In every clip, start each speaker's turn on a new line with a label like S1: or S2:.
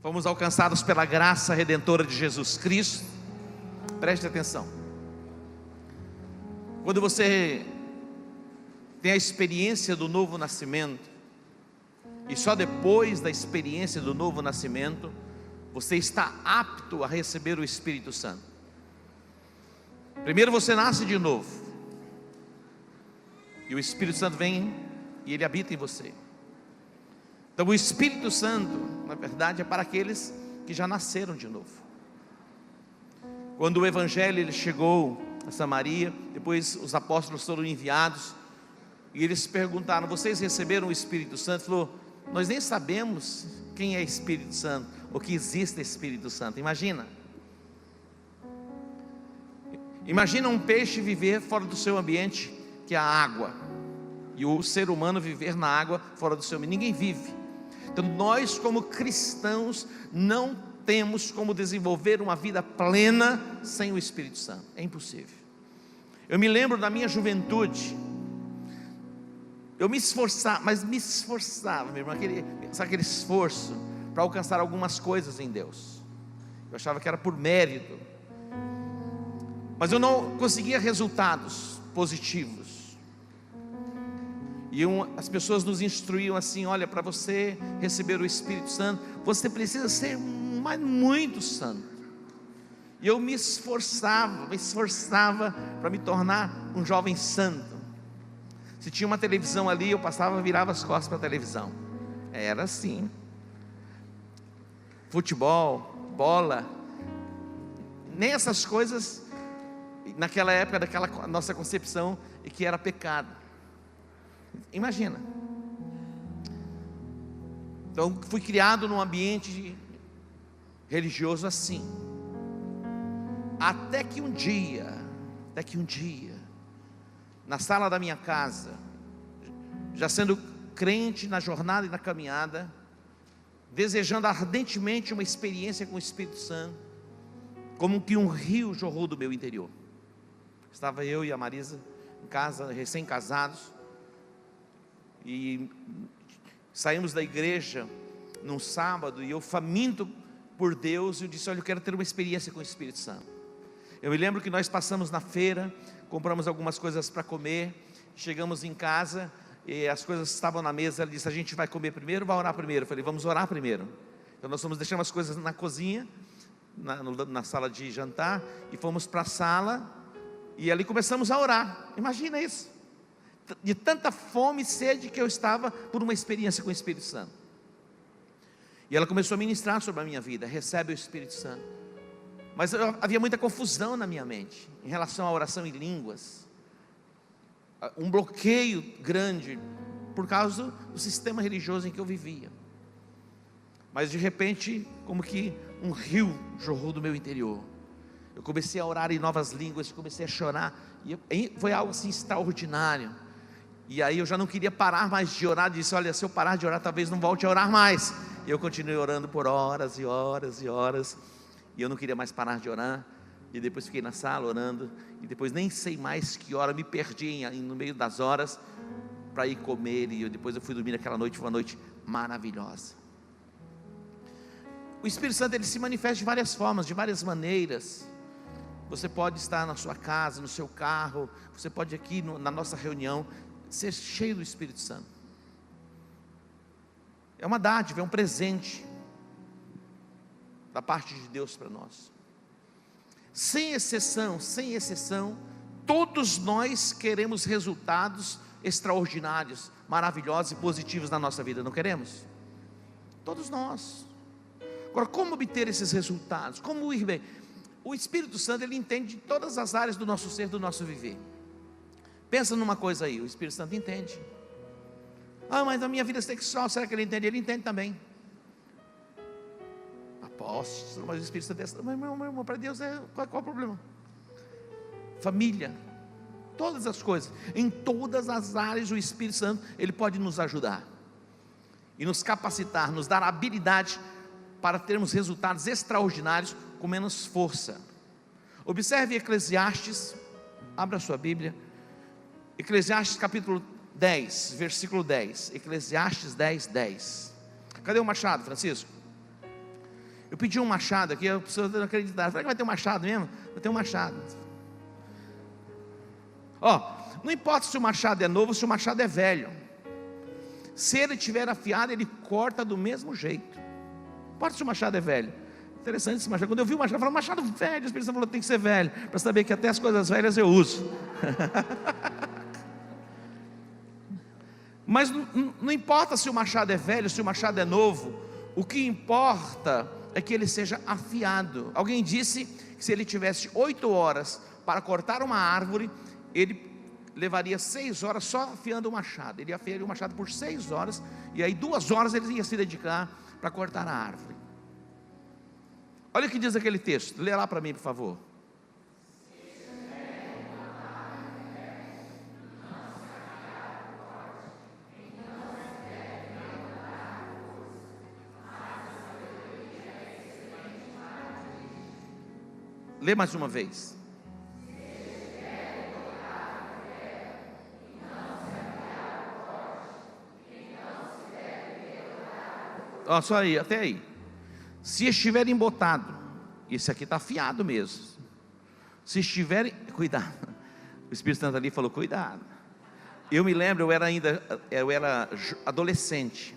S1: fomos alcançados pela graça redentora de Jesus Cristo. Preste atenção. Quando você tem a experiência do novo nascimento, e só depois da experiência do novo nascimento, você está apto a receber o Espírito Santo. Primeiro você nasce de novo, e o Espírito Santo vem e ele habita em você. Então o Espírito Santo, na verdade, é para aqueles que já nasceram de novo. Quando o Evangelho ele chegou a Samaria, depois os apóstolos foram enviados, e eles perguntaram: vocês receberam o Espírito Santo? Ele falou: nós nem sabemos quem é Espírito Santo, ou que existe Espírito Santo. Imagina um peixe viver fora do seu ambiente, que é a água, e o ser humano viver na água fora do seu ambiente. Ninguém vive. Então nós, como cristãos, não temos como desenvolver uma vida plena sem o Espírito Santo. É impossível. Eu me lembro da minha juventude, eu me esforçava, meu irmão, aquele esforço para alcançar algumas coisas em Deus. Eu achava que era por mérito, mas eu não conseguia resultados positivos. E as pessoas nos instruíam assim: olha, para você receber o Espírito Santo, você precisa ser muito santo. E eu me esforçava para me tornar um jovem santo. Se tinha uma televisão ali, eu virava as costas para a televisão. Era assim. Futebol, bola, nem essas coisas, naquela época, daquela nossa concepção, que era pecado. Imagina. Então fui criado num ambiente religioso assim. Até que um dia, na sala da minha casa, já sendo crente na jornada e na caminhada, desejando ardentemente uma experiência com o Espírito Santo, como que um rio jorrou do meu interior. Estava eu e a Marisa em casa, recém-casados, e saímos da igreja num sábado, e eu faminto por Deus, eu disse: olha, eu quero ter uma experiência com o Espírito Santo. Eu me lembro que nós passamos na feira, compramos algumas coisas para comer, chegamos em casa e as coisas estavam na mesa. Ela disse: a gente vai comer primeiro ou vai orar primeiro? Eu falei: vamos orar primeiro. Então nós fomos deixando as coisas na cozinha, na sala de jantar, e fomos para a sala, e ali começamos a orar. Imagina isso, de tanta fome e sede que eu estava por uma experiência com o Espírito Santo. E ela começou a ministrar sobre a minha vida: recebe o Espírito Santo. Mas havia muita confusão na minha mente em relação à oração em línguas, um bloqueio grande por causa do sistema religioso em que eu vivia. Mas de repente, como que um rio jorrou do meu interior. Eu comecei a orar em novas línguas, comecei a chorar, e foi algo assim extraordinário. E aí eu já não queria parar mais de orar. Disse: olha, se eu parar de orar, talvez não volte a orar mais. E eu continuei orando por horas e horas e horas, e eu não queria mais parar de orar. E depois fiquei na sala orando, e depois nem sei mais que hora, me perdi no meio das horas para ir comer, e depois eu fui dormir naquela noite. Foi uma noite maravilhosa. O Espírito Santo, ele se manifesta de várias formas, de várias maneiras. Você pode estar na sua casa, no seu carro, você pode aqui na nossa reunião ser cheio do Espírito Santo. É uma dádiva, é um presente da parte de Deus para nós. Sem exceção, todos nós queremos resultados extraordinários, maravilhosos e positivos na nossa vida, não queremos? Todos nós. Agora, como obter esses resultados? Como ir bem? O Espírito Santo, ele entende todas as áreas do nosso ser, do nosso viver. Pensa numa coisa aí: o Espírito Santo entende. Ah, mas a minha vida sexual, será que ele entende? Ele entende também. Apóstolo, mas o Espírito Santo é... Meu irmão, para Deus qual é o problema? Família, todas as coisas, em todas as áreas o Espírito Santo, ele pode nos ajudar e nos capacitar, nos dar habilidade para termos resultados extraordinários com menos força. Observe Eclesiastes, abra sua Bíblia, Eclesiastes capítulo 10, versículo 10, Eclesiastes 10, 10. Cadê o machado, Francisco? Eu pedi um machado aqui, a pessoa não acreditava. Será que vai ter um machado mesmo? Vai ter um machado. Não importa se o machado é novo ou se o machado é velho. Se ele estiver afiado, ele corta do mesmo jeito. Não importa se o machado é velho. Interessante esse machado. Quando eu vi o machado, eu falei, machado velho. O Espírito Santo falou, tem que ser velho, para saber que até as coisas velhas eu uso. Mas não importa se o machado é velho, se o machado é novo. O que importa é que ele seja afiado. Alguém disse que se ele tivesse 8 horas para cortar uma árvore, ele levaria 6 horas só afiando o machado. Ele afiaria o machado por 6 horas, e aí 2 horas ele ia se dedicar para cortar a árvore. Olha o que diz aquele texto, lê lá para mim, por favor. Lê mais uma vez. Só aí, até aí. Se estiver embotado, esse aqui está afiado mesmo. Se estiver, cuidado. O Espírito Santo ali falou, cuidado. Eu me lembro, eu era adolescente.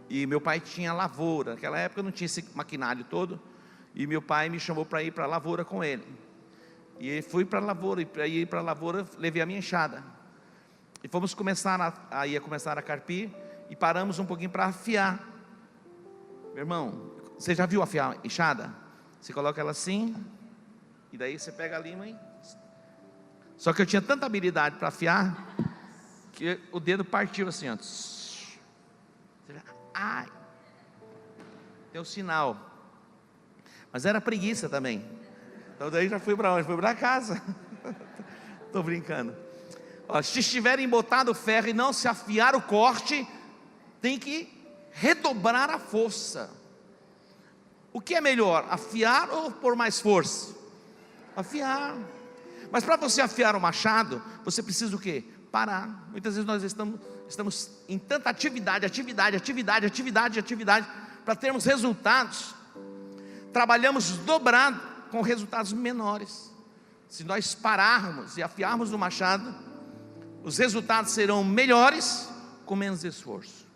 S1: E meu pai tinha lavoura. Naquela época não tinha esse maquinário todo. E meu pai me chamou para ir para a lavoura com ele. E fui para a lavoura. E para ir para a lavoura, levei a minha enxada. E fomos começar a carpir. E paramos um pouquinho para afiar. Meu irmão, você já viu afiar enxada? Você coloca ela assim, e daí você pega a lima. Só que eu tinha tanta habilidade para afiar, que o dedo partiu assim, ó. Ai, tem um sinal. Mas era preguiça também. Então daí já fui para onde? Fui para casa. Estou brincando. Se estiver embotado o ferro e não se afiar o corte, tem que redobrar a força. O que é melhor, afiar ou pôr mais força? Afiar. Mas para você afiar o machado, você precisa o quê? Parar. Muitas vezes nós estamos em tanta atividade, para termos resultados. Trabalhamos dobrado com resultados menores. Se nós pararmos e afiarmos o machado, os resultados serão melhores com menos esforço.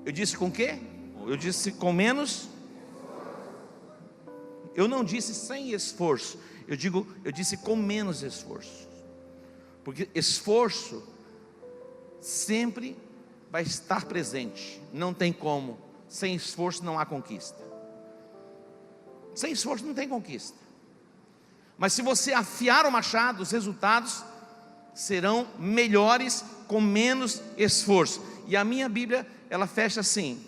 S1: Eu disse com quê? Eu disse com menos. Eu não disse sem esforço. Eu disse com menos esforço. Porque esforço sempre vai estar presente. Não tem como. Sem esforço não há conquista. Sem esforço não tem conquista. Mas se você afiar o machado, os resultados serão melhores com menos esforço. E a minha Bíblia, ela fecha assim: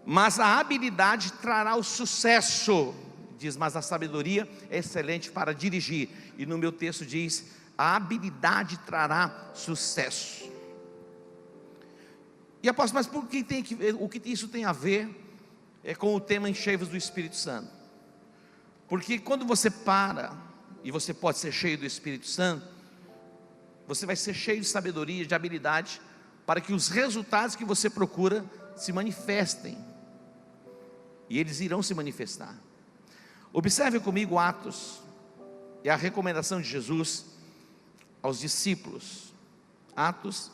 S1: mas a habilidade trará o sucesso. Diz, mas a sabedoria é excelente para dirigir. E no meu texto diz, a habilidade trará sucesso. E apóstolo, mas o que isso tem a ver com o tema enchei-vos do Espírito Santo? Porque quando você para, e você pode ser cheio do Espírito Santo, você vai ser cheio de sabedoria, de habilidade, para que os resultados que você procura se manifestem. E eles irão se manifestar. Observe comigo Atos, é a recomendação de Jesus aos discípulos. Atos,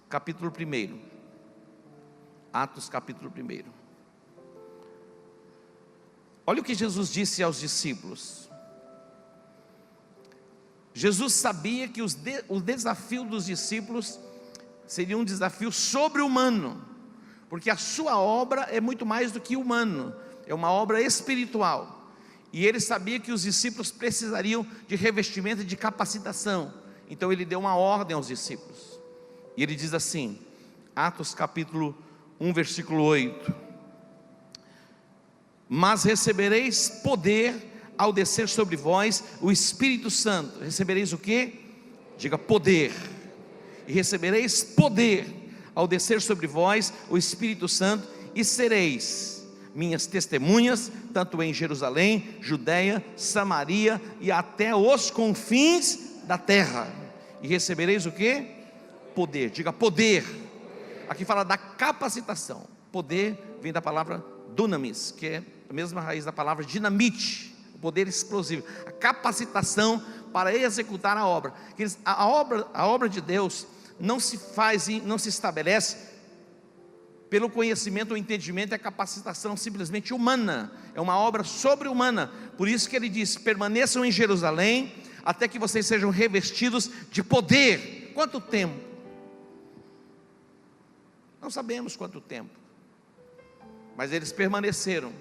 S1: capítulo 1. Atos, capítulo 1. Olha o que Jesus disse aos discípulos. Jesus sabia que o desafio dos discípulos seria um desafio sobre-humano, porque a sua obra é muito mais do que humano, é uma obra espiritual. E ele sabia que os discípulos precisariam de revestimento e de capacitação. Então ele deu uma ordem aos discípulos. E ele diz assim, Atos capítulo 1, versículo 8: mas recebereis poder ao descer sobre vós o Espírito Santo. Recebereis o quê? Diga poder. E recebereis poder ao descer sobre vós o Espírito Santo, e sereis minhas testemunhas, tanto em Jerusalém, Judeia, Samaria e até os confins da terra. E recebereis o quê? Poder. Diga poder. Aqui fala da capacitação. Poder vem da palavra dunamis, que é a mesma raiz da palavra dinamite, o poder explosivo, a capacitação para executar a obra. A obra de Deus não se faz e não se estabelece pelo conhecimento ou entendimento, é a capacitação simplesmente humana, é uma obra sobre-humana. Por isso que ele diz: permaneçam em Jerusalém, até que vocês sejam revestidos de poder. Quanto tempo? Não sabemos quanto tempo, mas eles permaneceram,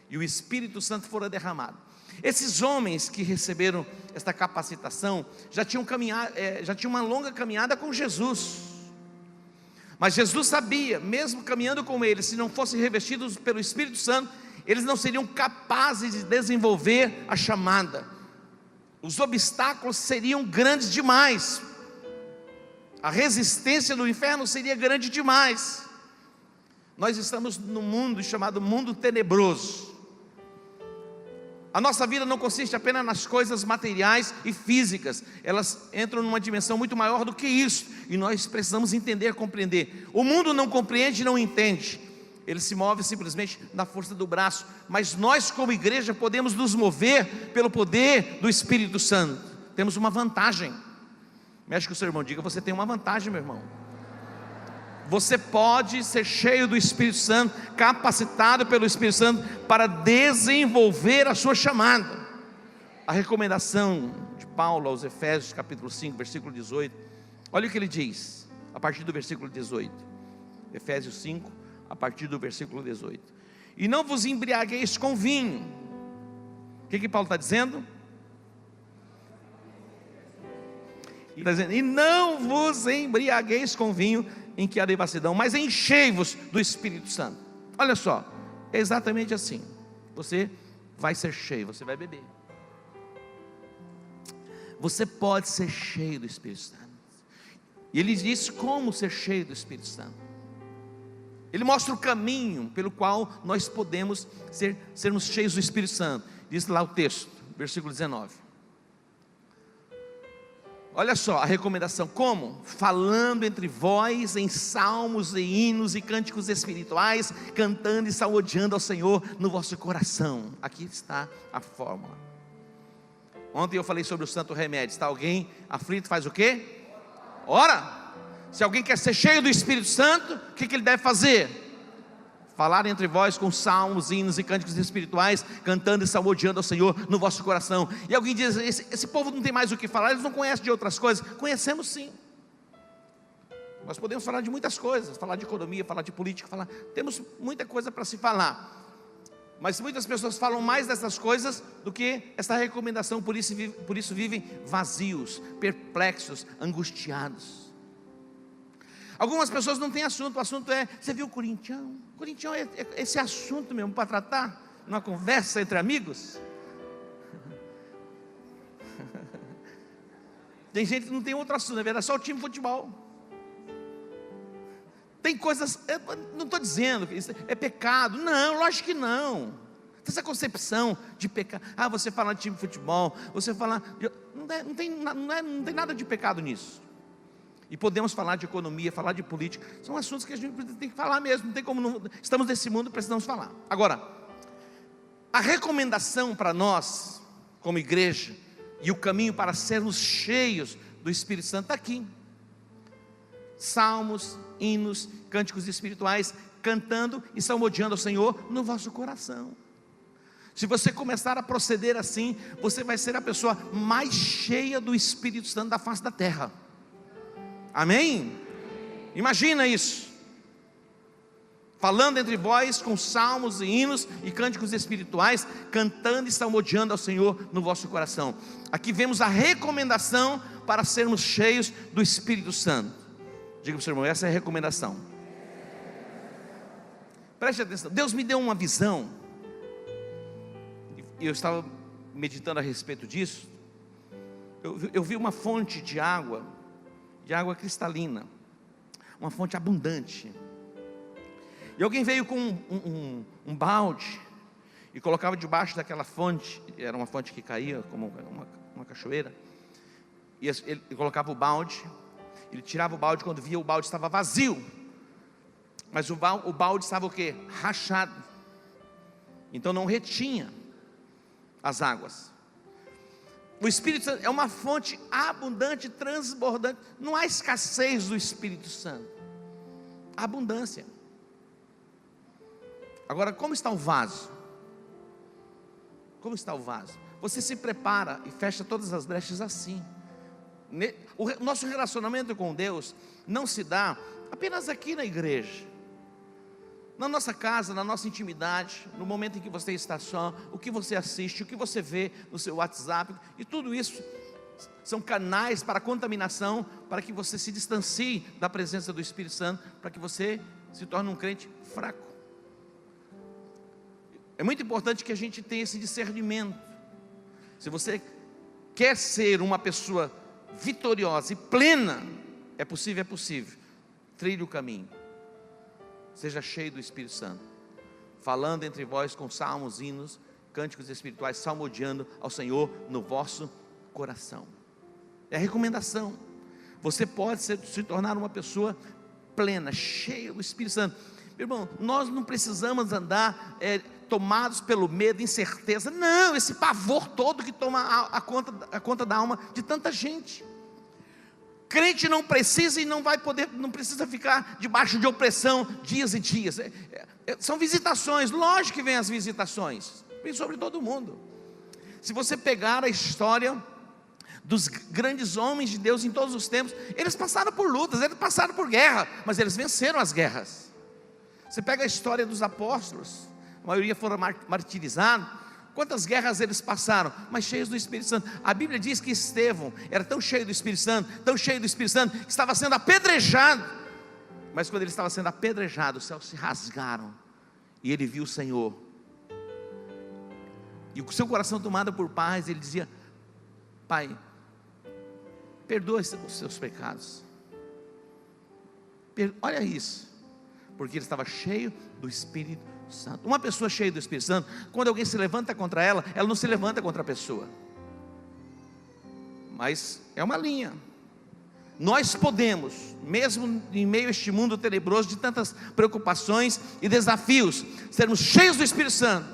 S1: e o Espírito Santo fora derramado. Esses homens que receberam esta capacitação, já tinham uma longa caminhada com Jesus, mas Jesus sabia, mesmo caminhando com eles, se não fossem revestidos pelo Espírito Santo, eles não seriam capazes de desenvolver a chamada. Os obstáculos seriam grandes demais, a resistência do inferno seria grande demais. Nós estamos num mundo chamado mundo tenebroso. A nossa vida não consiste apenas nas coisas materiais e físicas, elas entram numa dimensão muito maior do que isso, e nós precisamos entender, compreender. O mundo não compreende e não entende, ele se move simplesmente na força do braço, mas nós como igreja podemos nos mover pelo poder do Espírito Santo. Temos uma vantagem. Mexe com o seu irmão, diga: você tem uma vantagem, meu irmão. Você pode ser cheio do Espírito Santo, capacitado pelo Espírito Santo para desenvolver a sua chamada. A recomendação de Paulo aos Efésios, capítulo 5, versículo 18. Olha o que ele diz, a partir do versículo 18. Efésios 5, a partir do versículo 18. E não vos embriagueis com vinho. O que Paulo está dizendo? Ele está dizendo: e não vos embriagueis com vinho, em que há devassidão, mas enchei-vos do Espírito Santo. Olha só, é exatamente assim. Você vai ser cheio, você vai beber. Você pode ser cheio do Espírito Santo. E ele diz como ser cheio do Espírito Santo. Ele mostra o caminho pelo qual nós podemos sermos cheios do Espírito Santo. Diz lá o texto, versículo 19. Olha só a recomendação: como? Falando entre vós em salmos e hinos e cânticos espirituais, cantando e salmodiando ao Senhor no vosso coração. Aqui está a fórmula. Ontem eu falei sobre o santo remédio. Está alguém aflito, faz o quê? Ora. Se alguém quer ser cheio do Espírito Santo, o que ele deve fazer? Falar entre vós com salmos, hinos e cânticos espirituais, cantando e salmodiando ao Senhor no vosso coração. E alguém diz: esse povo não tem mais o que falar, eles não conhecem de outras coisas. Conhecemos sim. Nós podemos falar de muitas coisas, falar de economia, falar de política, temos muita coisa para se falar. Mas muitas pessoas falam mais dessas coisas do que essa recomendação, por isso vivem vazios, perplexos, angustiados. Algumas pessoas não têm assunto, o assunto é: você viu o Corinthians? Corinthians é esse assunto mesmo para tratar, numa conversa entre amigos. Tem gente que não tem outro assunto, na verdade, só o time de futebol. Tem coisas, não estou dizendo que isso é pecado, não, lógico que não. Essa concepção de pecado, você falar de time de futebol, você falar, não tem nada de pecado nisso. E podemos falar de economia, falar de política, são assuntos que a gente tem que falar mesmo, não tem como não, estamos nesse mundo, precisamos falar. Agora, a recomendação para nós, como igreja, e o caminho para sermos cheios do Espírito Santo está aqui: salmos, hinos, cânticos espirituais, cantando e salmodiando ao Senhor no vosso coração. Se você começar a proceder assim, você vai ser a pessoa mais cheia do Espírito Santo da face da terra. Amém? Imagina isso. Falando entre vós com salmos e hinos e cânticos espirituais, cantando e salmodiando ao Senhor no vosso coração. Aqui vemos a recomendação para sermos cheios do Espírito Santo. Diga para o seu irmão: essa é a recomendação. Preste atenção, Deus me deu uma visão, e eu estava meditando a respeito disso. Eu vi uma fonte de água cristalina, uma fonte abundante, e alguém veio com um balde e colocava debaixo daquela fonte. Era uma fonte que caía como uma cachoeira, e ele colocava o balde, ele tirava o balde, quando via o balde estava vazio, Mas o balde estava o quê? Rachado. Então não retinha as águas. O Espírito Santo é uma fonte abundante, transbordante. Não há escassez do Espírito Santo, há abundância. Agora, como está o vaso? Como está o vaso? Você se prepara e fecha todas as brechas assim. O nosso relacionamento com Deus não se dá apenas aqui na igreja, na nossa casa, na nossa intimidade, no momento em que você está só, o que você assiste, o que você vê no seu WhatsApp, e tudo isso são canais para contaminação, para que você se distancie da presença do Espírito Santo, para que você se torne um crente fraco. É muito importante que a gente tenha esse discernimento. Se você quer ser uma pessoa vitoriosa e plena, é possível, trilhe o caminho. Seja cheio do Espírito Santo, falando entre vós com salmos, hinos, cânticos espirituais, salmodiando ao Senhor no vosso coração. É a recomendação. Você pode se tornar uma pessoa plena, cheia do Espírito Santo. Meu irmão, nós não precisamos andar tomados pelo medo, incerteza. Não, esse pavor todo que toma a conta da alma de tanta gente. Crente não precisa e não precisa ficar debaixo de opressão dias e dias. São visitações, lógico que vem as visitações, vem sobre todo mundo. Se você pegar a história dos grandes homens de Deus em todos os tempos, eles passaram por lutas, eles passaram por guerra, mas eles venceram as guerras. Você pega a história dos apóstolos, a maioria foram martirizados. Quantas guerras eles passaram, mas cheios do Espírito Santo. A Bíblia diz que Estevão era tão cheio do Espírito Santo, que estava sendo apedrejado. Mas quando ele estava sendo apedrejado, os céus se rasgaram, e ele viu o Senhor. E com seu coração tomado por paz, ele dizia: Pai, perdoa os seus pecados. Olha isso, porque ele estava cheio do Espírito Santo. Uma pessoa cheia do Espírito Santo, quando alguém se levanta contra ela, ela não se levanta contra a pessoa, mas é uma linha. Nós podemos, mesmo em meio a este mundo tenebroso de tantas preocupações e desafios, sermos cheios do Espírito Santo,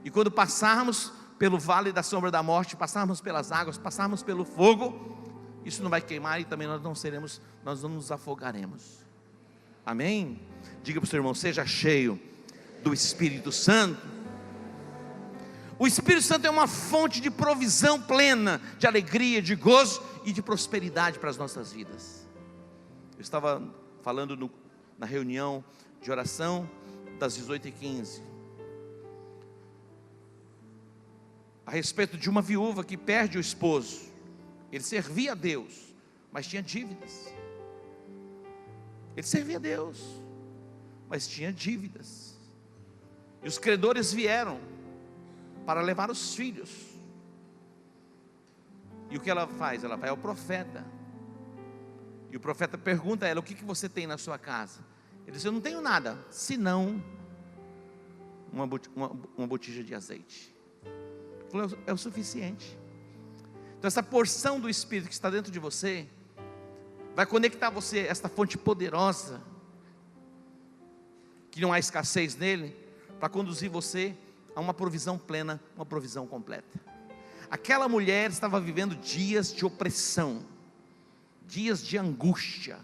S1: e quando passarmos pelo vale da sombra da morte, passarmos pelas águas, passarmos pelo fogo, isso não vai queimar, e também nós não nos afogaremos. Amém? Diga para o seu irmão: seja cheio do Espírito Santo. O Espírito Santo é uma fonte de provisão plena, de alegria, de gozo e de prosperidade para as nossas vidas. Eu estava falando na reunião de oração das 18h15 a respeito de uma viúva que perde o esposo. Ele servia a Deus, mas tinha dívidas. Ele servia a Deus, mas tinha dívidas. E os credores vieram para levar os filhos. E o que ela faz? Ela vai ao profeta. E o profeta pergunta a ela: o que você tem na sua casa? Ele diz: eu não tenho nada, senão uma botija de azeite. Ele falou: é o suficiente. Então essa porção do Espírito que está dentro de você vai conectar você a esta fonte poderosa, que não há escassez nele, para conduzir você a uma provisão plena, uma provisão completa. Aquela mulher estava vivendo dias de opressão, dias de angústia,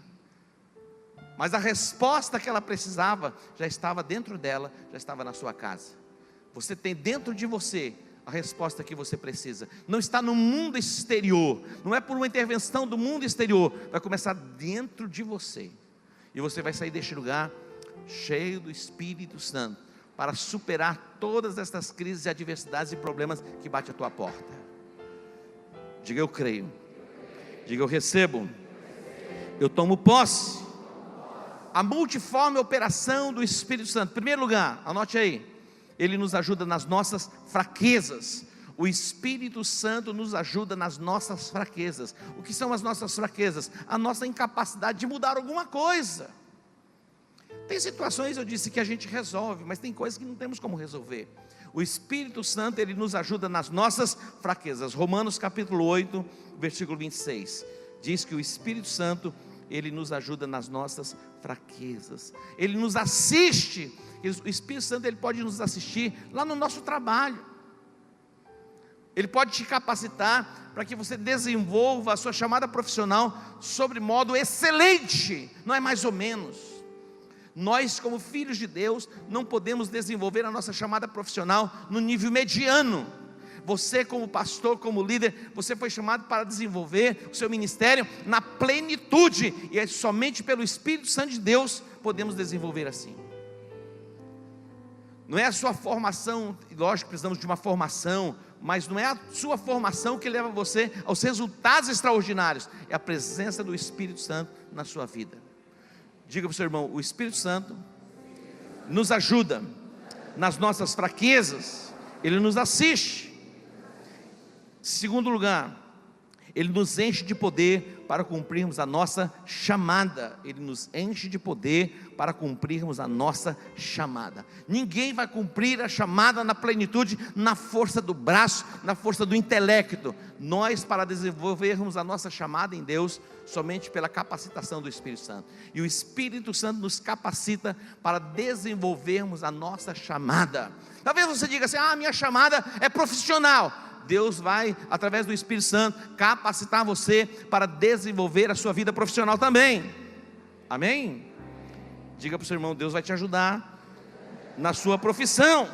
S1: mas a resposta que ela precisava já estava dentro dela, já estava na sua casa. Você tem dentro de você a resposta que você precisa. Não está no mundo exterior, não é por uma intervenção do mundo exterior, vai começar dentro de você, e você vai sair deste lugar cheio do Espírito Santo, para superar todas estas crises, adversidades e problemas que batem à tua porta. Diga: eu creio. Diga: eu recebo. Eu tomo posse. A multiforme operação do Espírito Santo. Em primeiro lugar, anote aí, ele nos ajuda nas nossas fraquezas. O Espírito Santo nos ajuda nas nossas fraquezas. O que são as nossas fraquezas? A nossa incapacidade de mudar alguma coisa. Tem situações, eu disse, que a gente resolve, mas tem coisas que não temos como resolver. O Espírito Santo, ele nos ajuda nas nossas fraquezas. Romanos capítulo 8, versículo 26, diz que o Espírito Santo Ele nos ajuda nas nossas fraquezas, Ele nos assiste. O Espírito Santo, Ele pode nos assistir lá no nosso trabalho, Ele pode te capacitar para que você desenvolva a sua chamada profissional sobre modo excelente, não é mais ou menos. Nós, como filhos de Deus, não podemos desenvolver a nossa chamada profissional no nível mediano. Você, como pastor, como líder, você foi chamado para desenvolver o seu ministério na plenitude, e é somente pelo Espírito Santo de Deus podemos desenvolver assim. Não é a sua formação, lógico que precisamos de uma formação, mas não é a sua formação que leva você aos resultados extraordinários, é a presença do Espírito Santo na sua vida. Diga para o seu irmão: o Espírito Santo nos ajuda nas nossas fraquezas, Ele nos assiste. Segundo lugar, Ele nos enche de poder para cumprirmos a nossa chamada. Ele nos enche de poder para cumprirmos a nossa chamada. Ninguém vai cumprir a chamada na plenitude, na força do braço, na força do intelecto. Nós, para desenvolvermos a nossa chamada em Deus, somente pela capacitação do Espírito Santo. E o Espírito Santo nos capacita para desenvolvermos a nossa chamada. Talvez você diga assim: minha chamada é profissional. Deus vai, através do Espírito Santo, capacitar você para desenvolver a sua vida profissional também. Amém? Diga para o seu irmão: Deus vai te ajudar na sua profissão.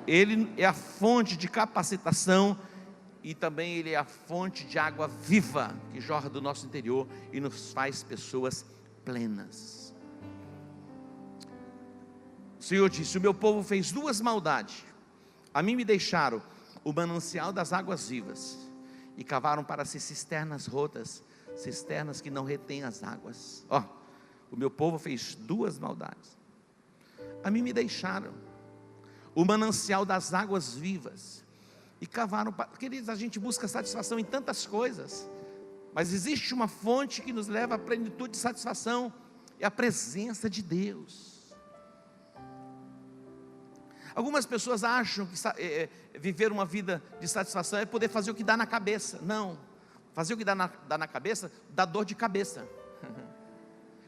S1: Ele é a fonte de capacitação e também Ele é a fonte de água viva que jorra do nosso interior e nos faz pessoas plenas. O Senhor disse: o meu povo fez duas maldades. A mim me deixaram o manancial das águas vivas e cavaram para si cisternas rotas, cisternas que não retêm as águas. O meu povo fez duas maldades. A mim me deixaram o manancial das águas vivas e cavaram para... Queridos, a gente busca satisfação em tantas coisas, mas existe uma fonte que nos leva à plenitude de satisfação, é a presença de Deus. Algumas pessoas acham que viver uma vida de satisfação é poder fazer o que dá na cabeça. Não, fazer o que dá na cabeça, dá dor de cabeça.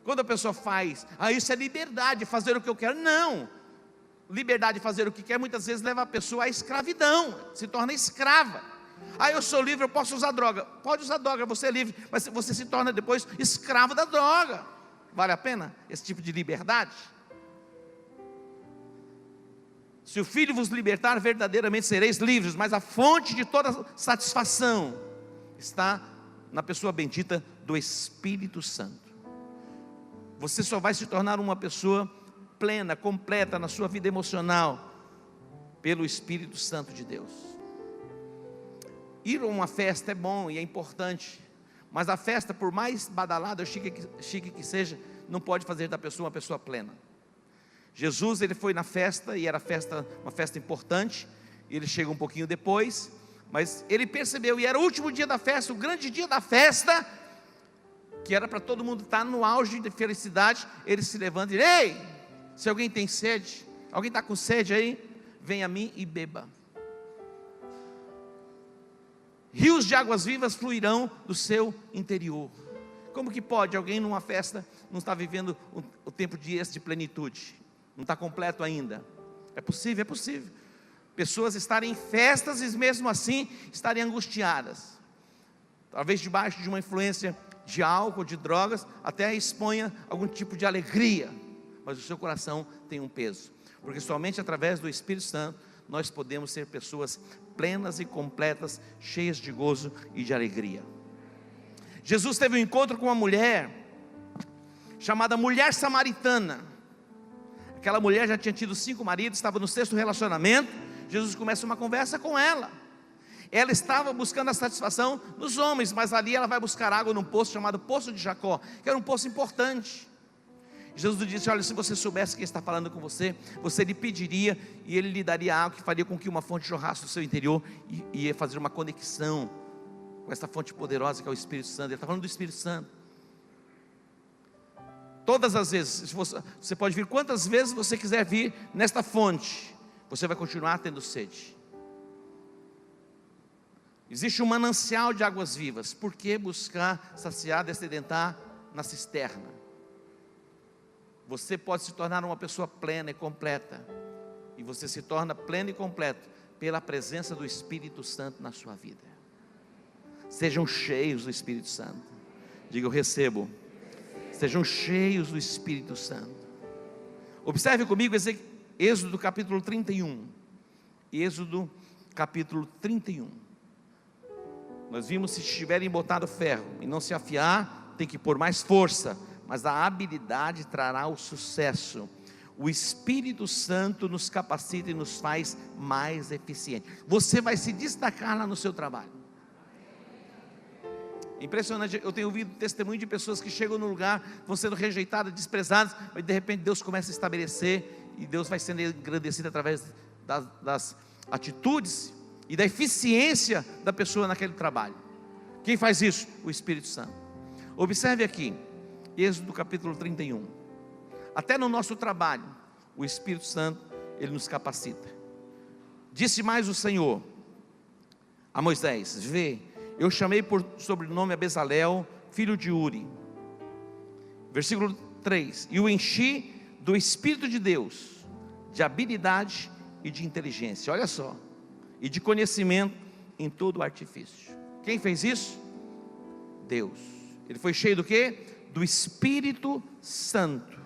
S1: Quando a pessoa faz, isso é liberdade, fazer o que eu quero. Não, liberdade de fazer o que quer muitas vezes leva a pessoa à escravidão, se torna escrava. Eu sou livre, eu posso usar droga. Pode usar droga, você é livre, mas você se torna depois escravo da droga. Vale a pena esse tipo de liberdade? Se o Filho vos libertar, verdadeiramente sereis livres. Mas a fonte de toda satisfação está na pessoa bendita do Espírito Santo. Você só vai se tornar uma pessoa plena, completa na sua vida emocional pelo Espírito Santo de Deus. Ir a uma festa é bom e é importante, mas a festa, por mais badalada ou chique que seja, não pode fazer da pessoa uma pessoa plena. Jesus, ele foi na festa, e era uma festa importante. Ele chega um pouquinho depois, mas ele percebeu, e era o último dia da festa, o grande dia da festa, que era para todo mundo estar no auge de felicidade. Ele se levanta e diz: ei, se alguém tem sede, alguém está com sede aí, vem a mim e beba. Rios de águas vivas fluirão do seu interior. Como que pode alguém numa festa não estar vivendo o tempo de plenitude? Não está completo ainda. É possível, é possível. Pessoas estarem em festas e mesmo assim estarem angustiadas, talvez debaixo de uma influência de álcool, de drogas, até exponha algum tipo de alegria, mas o seu coração tem um peso, porque somente através do Espírito Santo nós podemos ser pessoas plenas e completas, cheias de gozo e de alegria. Jesus teve um encontro com uma mulher chamada mulher samaritana. Aquela mulher já tinha tido 5 maridos, estava no 6º relacionamento. Jesus começa uma conversa com ela. Ela estava buscando a satisfação nos homens, mas ali ela vai buscar água num poço chamado Poço de Jacó, que era um poço importante. Jesus disse: olha, se você soubesse quem está falando com você, você lhe pediria e ele lhe daria água, que faria com que uma fonte jorrasse do seu interior e ia fazer uma conexão com essa fonte poderosa que é o Espírito Santo. Ele está falando do Espírito Santo. Todas as vezes, você pode vir quantas vezes você quiser vir nesta fonte, você vai continuar tendo sede. Existe um manancial de águas vivas. Por que buscar saciar, dessedentar na cisterna. Você pode se tornar uma pessoa plena e completa, e você se torna pleno e completo pela presença do Espírito Santo na sua vida. Sejam cheios do Espírito Santo. Diga: eu recebo. Sejam cheios do Espírito Santo. Observe comigo Êxodo capítulo 31. Êxodo capítulo 31. Nós vimos: se estiverem botado ferro e não se afiar, tem que pôr mais força, mas a habilidade trará o sucesso. O Espírito Santo nos capacita e nos faz mais eficientes. Você vai se destacar lá no seu trabalho. Impressionante, eu tenho ouvido testemunho de pessoas que chegam no lugar, vão sendo rejeitadas, desprezadas, mas de repente Deus começa a estabelecer, e Deus vai sendo engrandecido através das atitudes e da eficiência da pessoa naquele trabalho. Quem faz isso? O Espírito Santo. Observe aqui, Êxodo capítulo 31. Até no nosso trabalho, o Espírito Santo, ele nos capacita. Disse mais o Senhor a Moisés: vê, eu chamei por sobrenome a Bezalel, filho de Uri. Versículo 3: e o enchi do Espírito de Deus, de habilidade e de inteligência. Olha só, e de conhecimento em todo o artifício. Quem fez isso? Deus. Ele foi cheio do quê? Do Espírito Santo,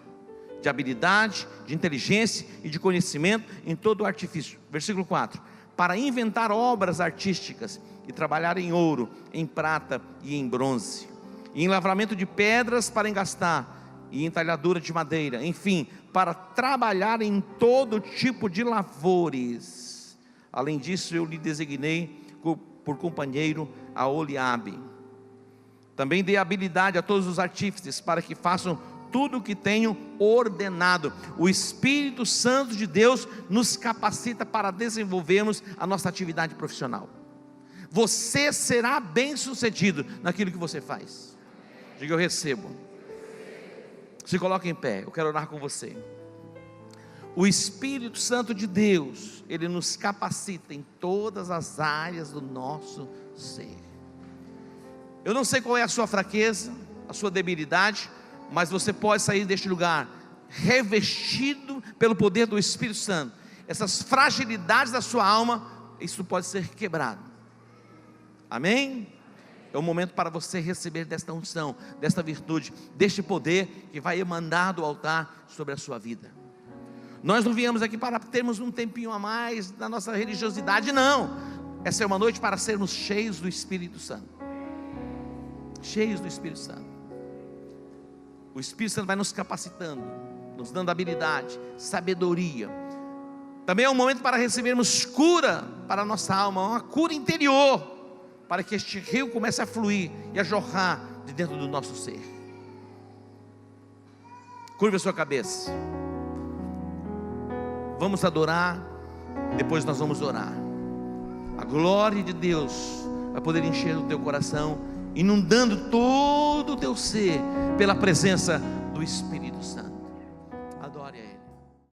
S1: de habilidade, de inteligência e de conhecimento em todo o artifício. Versículo 4: para inventar obras artísticas e trabalhar em ouro, em prata e em bronze, e em lavramento de pedras para engastar, e em talhadura de madeira, enfim, para trabalhar em todo tipo de lavores. Além disso, eu lhe designei por companheiro a Oliabe. Também dei habilidade a todos os artífices, para que façam tudo o que tenho ordenado. O Espírito Santo de Deus nos capacita para desenvolvermos a nossa atividade profissional. Você será bem sucedido naquilo que você faz. Diga: eu recebo. Se coloque em pé, eu quero orar com você. O Espírito Santo de Deus, ele nos capacita em todas as áreas do nosso ser. Eu não sei qual é a sua fraqueza, a sua debilidade, mas você pode sair deste lugar revestido pelo poder do Espírito Santo. Essas fragilidades da sua alma, isso pode ser quebrado. Amém? É o momento para você receber desta unção, desta virtude, deste poder que vai emanar do altar sobre a sua vida. Nós não viemos aqui para termos um tempinho a mais da nossa religiosidade, não. Essa é uma noite para sermos cheios do Espírito Santo. Cheios do Espírito Santo. O Espírito Santo vai nos capacitando, nos dando habilidade, sabedoria. Também é um momento para recebermos cura para a nossa alma, uma cura interior, para que este rio comece a fluir e a jorrar de dentro do nosso ser. Curva a sua cabeça. Vamos adorar, depois nós vamos orar. A glória de Deus vai poder encher o teu coração, inundando todo o teu ser pela presença do Espírito Santo.